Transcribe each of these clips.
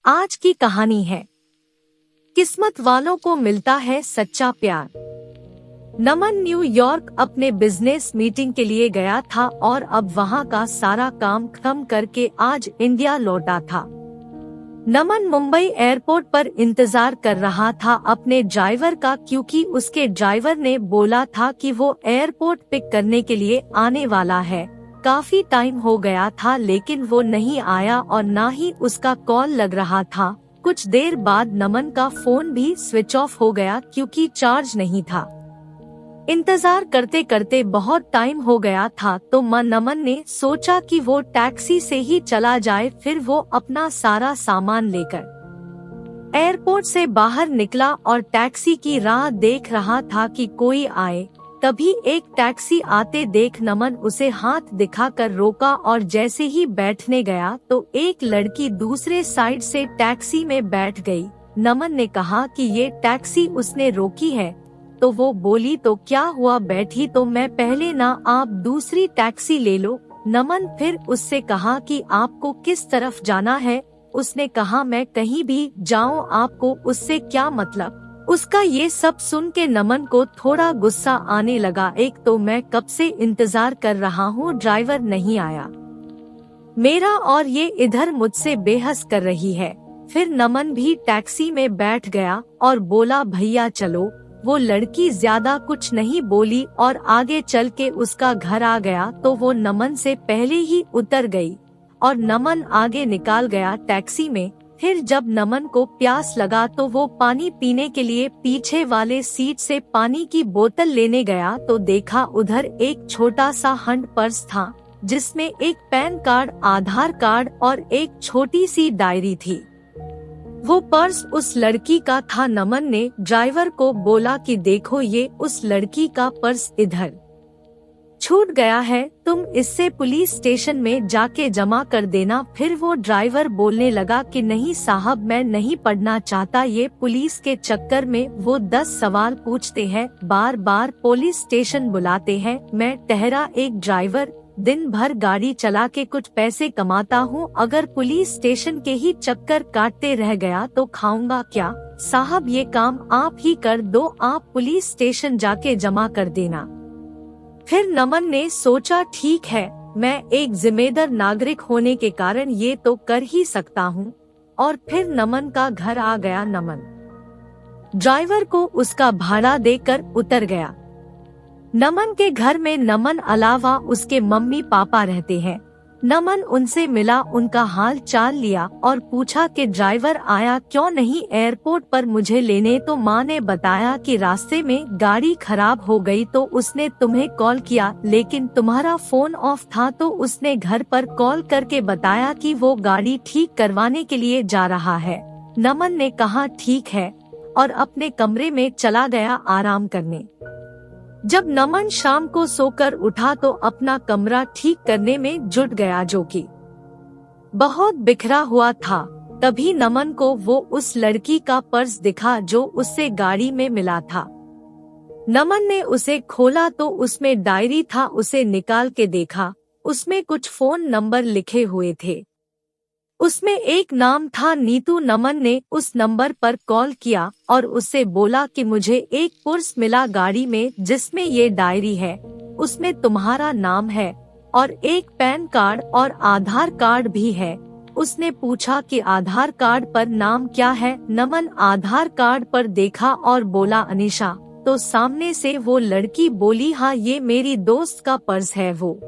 आज की कहानी है किस्मत वालों को मिलता है सच्चा प्यार। नमन न्यूयॉर्क अपने बिजनेस मीटिंग के लिए गया था और अब वहां का सारा काम खत्म करके आज इंडिया लौटा था। नमन मुंबई एयरपोर्ट पर इंतजार कर रहा था अपने ड्राइवर का, क्योंकि उसके ड्राइवर ने बोला था कि वो एयरपोर्ट पिक करने के लिए आने वाला है। काफी टाइम हो गया था लेकिन वो नहीं आया और ना ही उसका कॉल लग रहा था। कुछ देर बाद नमन का फोन भी स्विच ऑफ हो गया क्योंकि चार्ज नहीं था। इंतजार करते करते बहुत टाइम हो गया था तो नमन ने सोचा कि वो टैक्सी से ही चला जाए। फिर वो अपना सारा सामान लेकर एयरपोर्ट से बाहर निकला और टैक्सी की राह देख रहा था कि कोई आए। तभी एक टैक्सी आते देख नमन उसे हाथ दिखाकर रोका और जैसे ही बैठने गया तो एक लड़की दूसरे साइड से टैक्सी में बैठ गई। नमन ने कहा कि ये टैक्सी उसने रोकी है, तो वो बोली तो क्या हुआ, बैठी तो मैं पहले ना, आप दूसरी टैक्सी ले लो। नमन फिर उससे कहा कि आपको किस तरफ जाना है। उसने कहा मैं कहीं भी जाऊं, आपको उससे क्या मतलब। उसका ये सब सुन के नमन को थोड़ा गुस्सा आने लगा। एक तो मैं कब से इंतजार कर रहा हूँ, ड्राइवर नहीं आया मेरा, और ये इधर मुझसे बेहस कर रही है। फिर नमन भी टैक्सी में बैठ गया और बोला भैया चलो। वो लड़की ज्यादा कुछ नहीं बोली और आगे चल के उसका घर आ गया तो वो नमन से पहले ही उतर गई और नमन आगे निकाल गया टैक्सी में। फिर जब नमन को प्यास लगा तो वो पानी पीने के लिए पीछे वाले सीट से पानी की बोतल लेने गया तो देखा उधर एक छोटा सा हैंड पर्स था जिसमें एक पैन कार्ड, आधार कार्ड और एक छोटी सी डायरी थी। वो पर्स उस लड़की का था। नमन ने ड्राइवर को बोला कि देखो ये उस लड़की का पर्स इधर छूट गया है, तुम इससे पुलिस स्टेशन में जाके जमा कर देना। फिर वो ड्राइवर बोलने लगा कि नहीं साहब, मैं नहीं पढ़ना चाहता, ये पुलिस के चक्कर में वो 10 सवाल पूछते हैं, बार बार पुलिस स्टेशन बुलाते हैं। मैं ठहरा एक ड्राइवर, दिन भर गाड़ी चला के कुछ पैसे कमाता हूँ, अगर पुलिस स्टेशन के ही चक्कर काटते रह गया तो खाऊंगा क्या। साहब ये काम आप ही कर दो, आप पुलिस स्टेशन जाके जमा कर देना। फिर नमन ने सोचा ठीक है, मैं एक जिम्मेदार नागरिक होने के कारण ये तो कर ही सकता हूँ, और फिर नमन का घर आ गया। नमन ड्राइवर को उसका भाड़ा देकर उतर गया। नमन के घर में नमन अलावा उसके मम्मी पापा रहते हैं। नमन उनसे मिला, उनका हाल चाल लिया और पूछा कि ड्राइवर आया क्यों नहीं एयरपोर्ट पर मुझे लेने। तो माँ ने बताया कि रास्ते में गाड़ी खराब हो गई तो उसने तुम्हें कॉल किया, लेकिन तुम्हारा फोन ऑफ था तो उसने घर पर कॉल करके बताया कि वो गाड़ी ठीक करवाने के लिए जा रहा है। नमन ने कहा ठीक है और अपने कमरे में चला गया आराम करने। जब नमन शाम को सोकर उठा तो अपना कमरा ठीक करने में जुट गया, जो कि बहुत बिखरा हुआ था। तभी नमन को वो उस लड़की का पर्स दिखा जो उससे गाड़ी में मिला था। नमन ने उसे खोला तो उसमें डायरी था, उसे निकाल के देखा, उसमें कुछ फोन नंबर लिखे हुए थे। उसमें एक नाम था नीतू। नमन ने उस नंबर पर कॉल किया और उससे बोला कि मुझे एक पर्स मिला गाड़ी में जिसमें ये डायरी है, उसमें तुम्हारा नाम है और एक पैन कार्ड और आधार कार्ड भी है। उसने पूछा कि आधार कार्ड पर नाम क्या है। नमन आधार कार्ड पर देखा और बोला अनीशा। तो सामने से वो लड़की बोली हाँ ये मेरी दोस्त का पर्स है, वो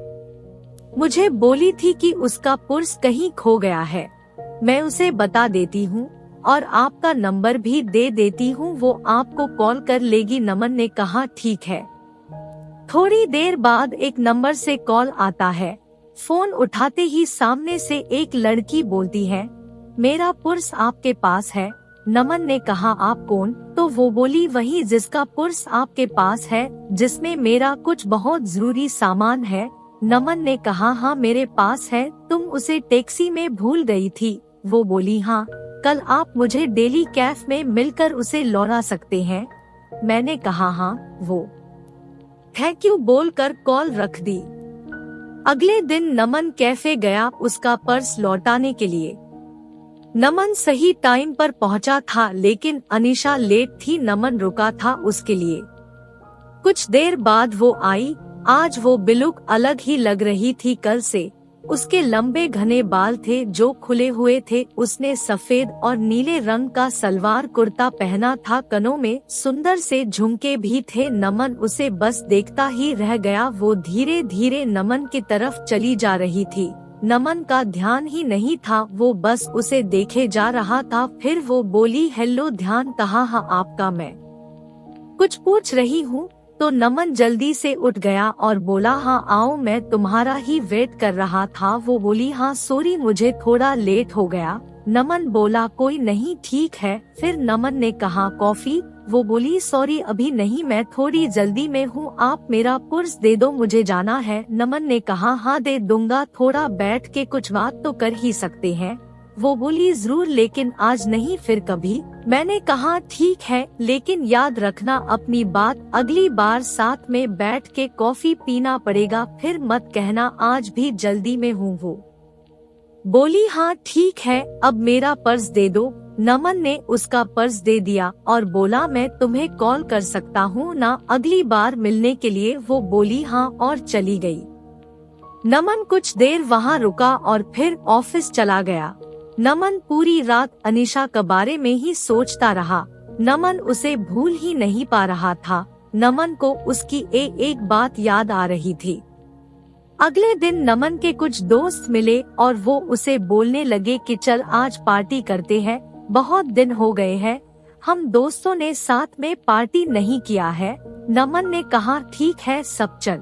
मुझे बोली थी कि उसका पर्स कहीं खो गया है, मैं उसे बता देती हूँ और आपका नंबर भी दे देती हूँ, वो आपको कॉल कर लेगी। नमन ने कहा ठीक है। थोड़ी देर बाद एक नंबर से कॉल आता है। फोन उठाते ही सामने से एक लड़की बोलती है मेरा पर्स आपके पास है। नमन ने कहा आप कौन? तो वो बोली वही जिसका पर्स आपके पास है, जिसमें मेरा कुछ बहुत जरूरी सामान है। नमन ने कहा हाँ मेरे पास है, तुम उसे टैक्सी में भूल गई थी। वो बोली हाँ, कल आप मुझे डेली कैफ में मिलकर उसे लौटा सकते हैं। मैंने कहा हाँ। वो थैंक यू बोलकर कॉल रख दी। अगले दिन नमन कैफे गया उसका पर्स लौटाने के लिए। नमन सही टाइम पर पहुंचा था, लेकिन अनीशा लेट थी। नमन रुका था उसके लिए। कुछ देर बाद वो आई। आज वो बिल्कुल अलग ही लग रही थी कल से। उसके लंबे घने बाल थे जो खुले हुए थे। उसने सफेद और नीले रंग का सलवार कुर्ता पहना था। कानों में सुंदर से झुमके भी थे। नमन उसे बस देखता ही रह गया। वो धीरे धीरे नमन की तरफ चली जा रही थी। नमन का ध्यान ही नहीं था, वो बस उसे देखे जा रहा था। फिर वो बोली, हेलो, ध्यान कहाँ है आपका? मैं कुछ पूछ रही हूँ। तो नमन जल्दी से उठ गया और बोला, हाँ आओ, मैं तुम्हारा ही वेट कर रहा था। वो बोली, हाँ सॉरी, मुझे थोड़ा लेट हो गया। नमन बोला, कोई नहीं, ठीक है। फिर नमन ने कहा, कॉफी? वो बोली, सॉरी अभी नहीं, मैं थोड़ी जल्दी में हूँ। आप मेरा पर्स दे दो, मुझे जाना है। नमन ने कहा, हाँ दे दूंगा, थोड़ा बैठ के कुछ बात तो कर ही सकते हैं। वो बोली, जरूर, लेकिन आज नहीं, फिर कभी। मैंने कहा, ठीक है, लेकिन याद रखना अपनी बात, अगली बार साथ में बैठ के कॉफी पीना पड़ेगा। फिर मत कहना आज भी जल्दी में हूँ। वो बोली, हाँ ठीक है, अब मेरा पर्स दे दो। नमन ने उसका पर्स दे दिया और बोला, मैं तुम्हें कॉल कर सकता हूँ ना अगली बार मिलने के लिए? वो बोली, हाँ, और चली गई। नमन कुछ देर वहाँ रुका और फिर ऑफिस चला गया। नमन पूरी रात अनीशा के बारे में ही सोचता रहा। नमन उसे भूल ही नहीं पा रहा था। नमन को उसकी एक बात याद आ रही थी। अगले दिन नमन के कुछ दोस्त मिले और वो उसे बोलने लगे कि चल आज पार्टी करते हैं, बहुत दिन हो गए हैं, हम दोस्तों ने साथ में पार्टी नहीं किया है। नमन ने कहा, ठीक है, सब चल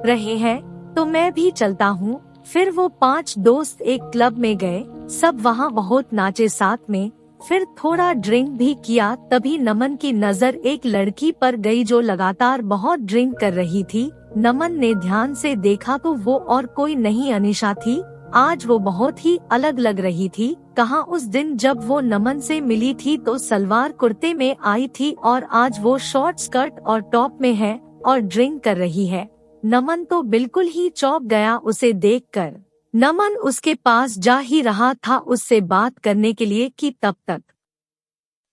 रहे हैं तो मैं भी चलता हूँ। फिर वो 5 दोस्त एक क्लब में गए। सब वहाँ बहुत नाचे साथ में, फिर थोड़ा ड्रिंक भी किया। तभी नमन की नजर एक लड़की पर गई जो लगातार बहुत ड्रिंक कर रही थी। नमन ने ध्यान से देखा तो वो और कोई नहीं, अनीशा थी। आज वो बहुत ही अलग लग रही थी। कहाँ उस दिन जब वो नमन से मिली थी तो सलवार कुर्ते में आई थी और आज वो शॉर्ट स्कर्ट और टॉप में है और ड्रिंक कर रही है। नमन तो बिल्कुल ही चौंक गया उसे देखकर। नमन उसके पास जा ही रहा था उससे बात करने के लिए कि तब तक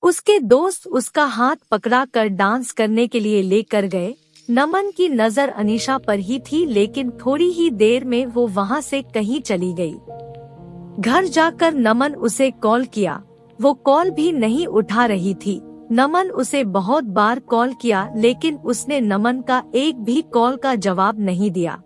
उसके दोस्त उसका हाथ पकड़ा कर डांस करने के लिए लेकर गए। नमन की नजर अनीशा पर ही थी, लेकिन थोड़ी ही देर में वो वहाँ से कहीं चली गई। घर जाकर नमन उसे कॉल किया, वो कॉल भी नहीं उठा रही थी। नमन उसे बहुत बार कॉल किया, लेकिन उसने नमन का एक भी कॉल का जवाब नहीं दिया।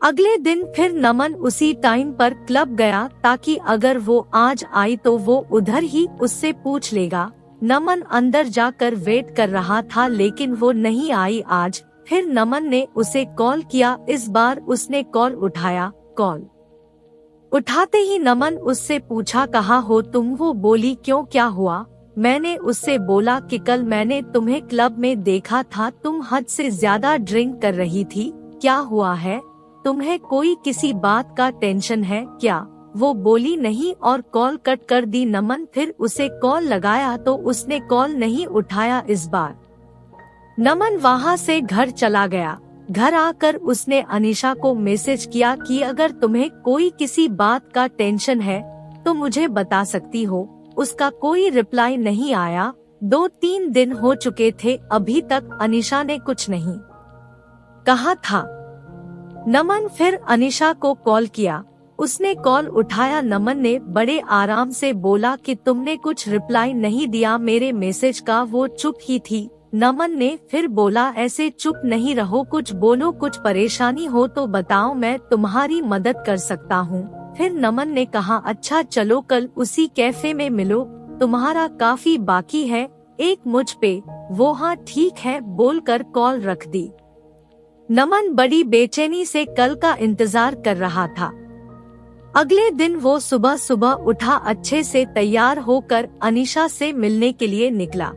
अगले दिन फिर नमन उसी टाइम पर क्लब गया ताकि अगर वो आज आई तो वो उधर ही उससे पूछ लेगा। नमन अंदर जाकर वेट कर रहा था, लेकिन वो नहीं आई आज। फिर नमन ने उसे कॉल किया। इस बार उसने कॉल उठाया। कॉल उठाते ही नमन उससे पूछा, कहाँ हो तुम? वो बोली, क्यों, क्या हुआ? मैंने उससे बोला कि कल मैंने तुम्हें क्लब में देखा था, तुम हद से ज्यादा ड्रिंक कर रही थी, क्या हुआ है? तुम्हें कोई किसी बात का टेंशन है क्या? वो बोली, नहीं, और कॉल कट कर दी। नमन फिर उसे कॉल लगाया तो उसने कॉल नहीं उठाया। इस बार नमन वहाँ से घर चला गया। घर आकर उसने अनीशा को मैसेज किया कि अगर तुम्हें कोई किसी बात का टेंशन है तो मुझे बता सकती हो। उसका कोई रिप्लाई नहीं आया। 2-3 दिन हो चुके थे, अभी तक अनीशा ने कुछ नहीं कहा था। नमन फिर अनीशा को कॉल किया। उसने कॉल उठाया। नमन ने बड़े आराम से बोला कि तुमने कुछ रिप्लाई नहीं दिया मेरे मैसेज का। वो चुप ही थी। नमन ने फिर बोला, ऐसे चुप नहीं रहो, कुछ बोलो, कुछ परेशानी हो तो बताओ, मैं तुम्हारी मदद कर सकता हूँ। फिर नमन ने कहा, अच्छा चलो कल उसी कैफे में मिलो, तुम्हारा काफी बाकी है एक मुझ पे। वो हाँ ठीक है बोलकर कॉल रख दी। नमन बड़ी बेचैनी से कल का इंतजार कर रहा था। अगले दिन वो सुबह सुबह उठा, अच्छे से तैयार होकर अनीशा से मिलने के लिए निकला।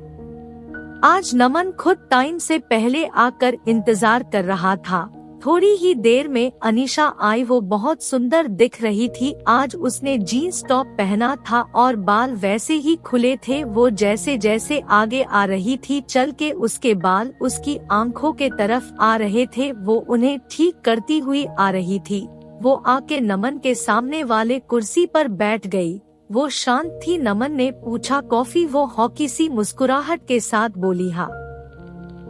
आज नमन खुद टाइम से पहले आकर इंतजार कर रहा था। थोड़ी ही देर में अनीशा आई। वो बहुत सुंदर दिख रही थी। आज उसने जीन्स टॉप पहना था और बाल वैसे ही खुले थे। वो जैसे जैसे आगे आ रही थी, चल के उसके बाल उसकी आंखों के तरफ आ रहे थे। वो उन्हें ठीक करती हुई आ रही थी। वो आके नमन के सामने वाले कुर्सी पर बैठ गई। वो शांत थी। नमन ने पूछा कॉफी? वो हॉकी सी मुस्कुराहट के साथ बोली हाँ।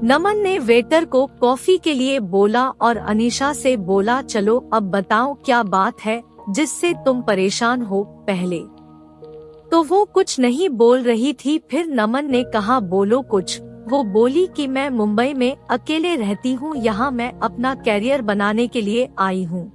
नमन ने वेटर को कॉफी के लिए बोला और अनीशा से बोला चलो अब बताओ क्या बात है जिससे तुम परेशान हो। पहले तो वो कुछ नहीं बोल रही थी, फिर नमन ने कहा बोलो कुछ। वो बोली कि मैं मुंबई में अकेले रहती हूँ, यहाँ मैं अपना कैरियर बनाने के लिए आई हूँ।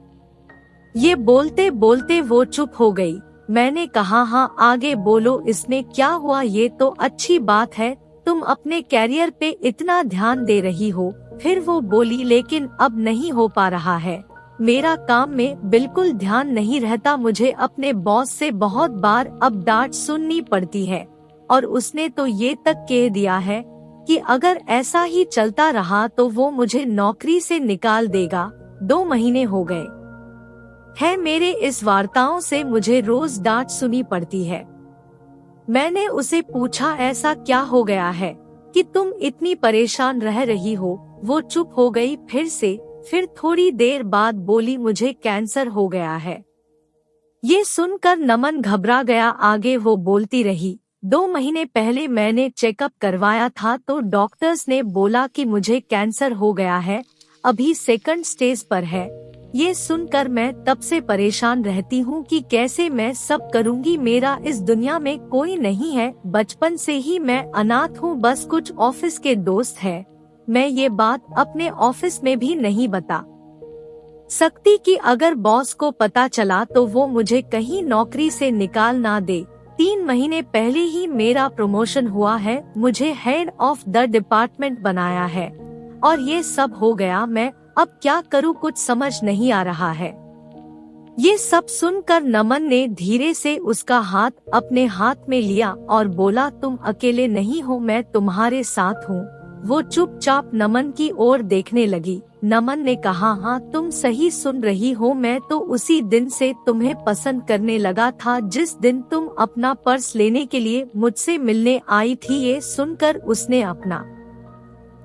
ये बोलते बोलते वो चुप हो गई। मैंने कहा हाँ आगे बोलो, इसमें क्या हुआ? ये तो अच्छी बात है, तुम अपने कैरियर पे इतना ध्यान दे रही हो। फिर वो बोली लेकिन अब नहीं हो पा रहा है, मेरा काम में बिल्कुल ध्यान नहीं रहता, मुझे अपने बॉस से बहुत बार अब डांट सुननी पड़ती है और उसने तो ये तक कह दिया है कि अगर ऐसा ही चलता रहा तो वो मुझे नौकरी से निकाल देगा। 2 महीने हो गए है मेरे इस वार्ताओं से मुझे रोज डांट सुनी पड़ती है। मैंने उसे पूछा ऐसा क्या हो गया है कि तुम इतनी परेशान रह रही हो? वो चुप हो गई फिर थोड़ी देर बाद बोली मुझे कैंसर हो गया है। ये सुनकर नमन घबरा गया। आगे वो बोलती रही 2 महीने पहले मैंने चेकअप करवाया था तो डॉक्टर्स ने बोला कि मुझे कैंसर हो गया है, अभी 2nd स्टेज पर है। ये सुनकर मैं तब से परेशान रहती हूँ कि कैसे मैं सब करूँगी, मेरा इस दुनिया में कोई नहीं है, बचपन से ही मैं अनाथ हूँ, बस कुछ ऑफिस के दोस्त हैं। मैं ये बात अपने ऑफिस में भी नहीं बता सकती कि अगर बॉस को पता चला तो वो मुझे कहीं नौकरी से निकाल ना दे। 3 महीने पहले ही मेरा प्रमोशन हुआ है, मुझे हेड ऑफ द डिपार्टमेंट बनाया है और ये सब हो गया। मैं अब क्या करूँ, कुछ समझ नहीं आ रहा है। ये सब सुनकर नमन ने धीरे से उसका हाथ अपने हाथ में लिया और बोला तुम अकेले नहीं हो, मैं तुम्हारे साथ हूँ। वो चुपचाप नमन की ओर देखने लगी। नमन ने कहा हाँ तुम सही सुन रही हो, मैं तो उसी दिन से तुम्हें पसंद करने लगा था जिस दिन तुम अपना पर्स लेने के लिए मुझसे मिलने आई थी। ये सुनकर उसने अपना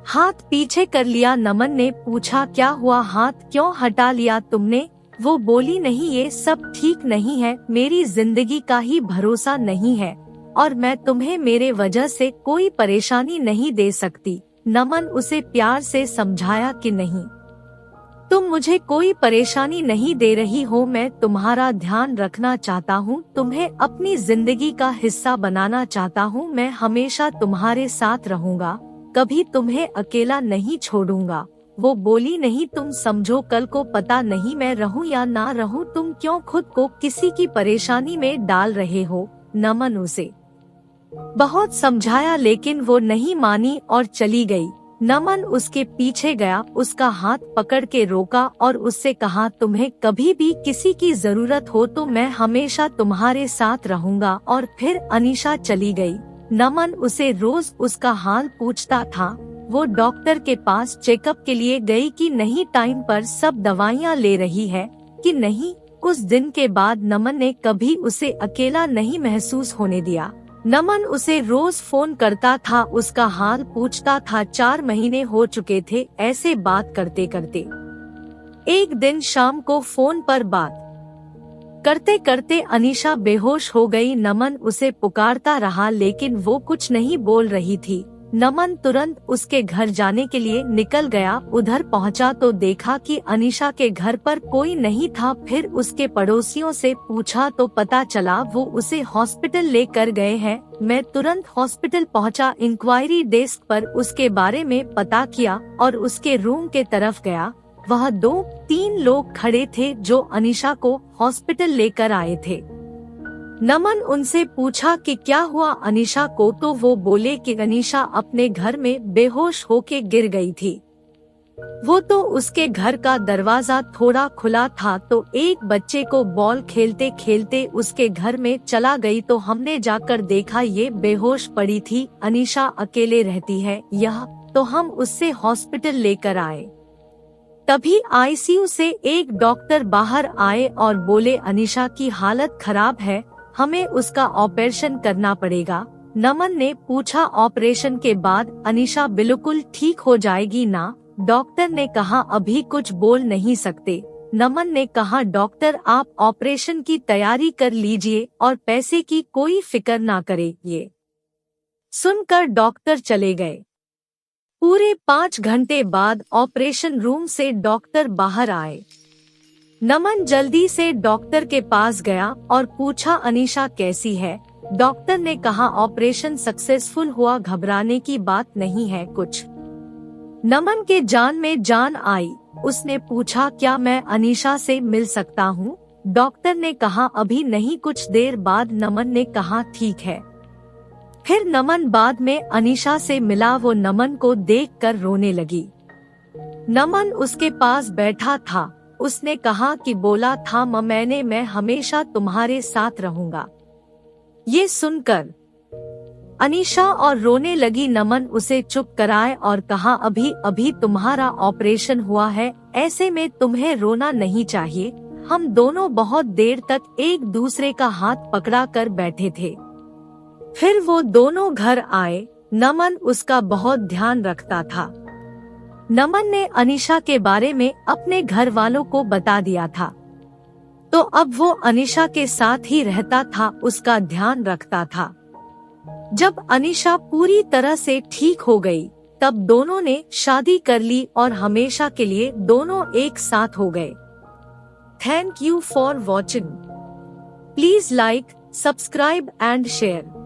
हाथ पीछे कर लिया। नमन ने पूछा क्या हुआ, हाथ क्यों हटा लिया तुमने? वो बोली नहीं ये सब ठीक नहीं है, मेरी जिंदगी का ही भरोसा नहीं है और मैं तुम्हें मेरे वजह से कोई परेशानी नहीं दे सकती। नमन उसे प्यार से समझाया कि नहीं, तुम मुझे कोई परेशानी नहीं दे रही हो, मैं तुम्हारा ध्यान रखना चाहता हूँ, तुम्हें अपनी जिंदगी का हिस्सा बनाना चाहता हूँ, मैं हमेशा तुम्हारे साथ रहूँगा, कभी तुम्हें अकेला नहीं छोड़ूंगा। वो बोली नहीं तुम समझो, कल को पता नहीं मैं रहूं या ना रहूं, तुम क्यों खुद को किसी की परेशानी में डाल रहे हो। नमन उसे बहुत समझाया लेकिन वो नहीं मानी और चली गई। नमन उसके पीछे गया, उसका हाथ पकड़ के रोका और उससे कहा तुम्हें कभी भी किसी की जरूरत हो तो मैं हमेशा तुम्हारे साथ रहूंगा। और फिर अनीशा चली गई। नमन उसे रोज उसका हाल पूछता था। वो डॉक्टर के पास चेकअप के लिए गई कि नहीं, टाइम पर सब दवाइयाँ ले रही है कि नहीं। कुछ दिन के बाद नमन ने कभी उसे अकेला नहीं महसूस होने दिया। नमन उसे रोज फोन करता था, उसका हाल पूछता था। 4 महीने हो चुके थे ऐसे बात करते करते। एक दिन शाम को फोन पर बात करते करते अनीशा बेहोश हो गई। नमन उसे पुकारता रहा लेकिन वो कुछ नहीं बोल रही थी। नमन तुरंत उसके घर जाने के लिए निकल गया। उधर पहुंचा तो देखा कि अनीशा के घर पर कोई नहीं था। फिर उसके पड़ोसियों से पूछा तो पता चला वो उसे हॉस्पिटल लेकर गए हैं। मैं तुरंत हॉस्पिटल पहुंचा, इंक्वायरी डेस्क पर उसके बारे में पता किया और उसके रूम के तरफ गया। वह 2-3 लोग खड़े थे जो अनीशा को हॉस्पिटल लेकर आए थे। नमन उनसे पूछा कि क्या हुआ अनीशा को, तो वो बोले कि अनीशा अपने घर में बेहोश होके गिर गई थी। वो तो उसके घर का दरवाजा थोड़ा खुला था तो एक बच्चे को बॉल खेलते खेलते उसके घर में चला गई तो हमने जाकर देखा ये बेहोश पड़ी थी। अनीशा अकेले रहती है यह, तो हम उससे हॉस्पिटल लेकर आए। तभी आईसीयू से एक डॉक्टर बाहर आए और बोले अनीशा की हालत खराब है, हमें उसका ऑपरेशन करना पड़ेगा। नमन ने पूछा ऑपरेशन के बाद अनीशा बिल्कुल ठीक हो जाएगी ना? डॉक्टर ने कहा अभी कुछ बोल नहीं सकते, नमन ने कहा, डॉक्टर आप ऑपरेशन की तैयारी कर लीजिए और पैसे की कोई फिक्र ना करें। ये सुनकर डॉक्टर चले गए। पूरे 5 घंटे बाद ऑपरेशन रूम से डॉक्टर बाहर आए। नमन जल्दी से डॉक्टर के पास गया और पूछा, अनीशा कैसी है? डॉक्टर ने कहा, ऑपरेशन सक्सेसफुल हुआ, घबराने की बात नहीं है कुछ। नमन के जान में जान आई। उसने पूछा, क्या मैं अनीशा से मिल सकता हूँ? डॉक्टर ने कहा, अभी नहीं, कुछ देर बाद। नमन ने कहा, ठीक है। फिर नमन बाद में अनीशा से मिला। वो नमन को देखकर रोने लगी। नमन उसके पास बैठा था। उसने कहा कि बोला था मैं हमेशा तुम्हारे साथ रहूंगा। ये सुनकर अनीशा और रोने लगी। नमन उसे चुप कराए और कहा, अभी अभी तुम्हारा ऑपरेशन हुआ है, ऐसे में तुम्हें रोना नहीं चाहिए। हम दोनों बहुत देर तक एक दूसरे का हाथ पकड़ा कर बैठे थे। फिर वो दोनों घर आए। नमन उसका बहुत ध्यान रखता था। नमन ने अनीशा के बारे में अपने घर वालों को बता दिया था, तो अब वो अनीशा के साथ ही रहता था, उसका ध्यान रखता था। जब अनीशा पूरी तरह से ठीक हो गई, तब दोनों ने शादी कर ली और हमेशा के लिए दोनों एक साथ हो गए। Thank you for watching. Please like, subscribe and share.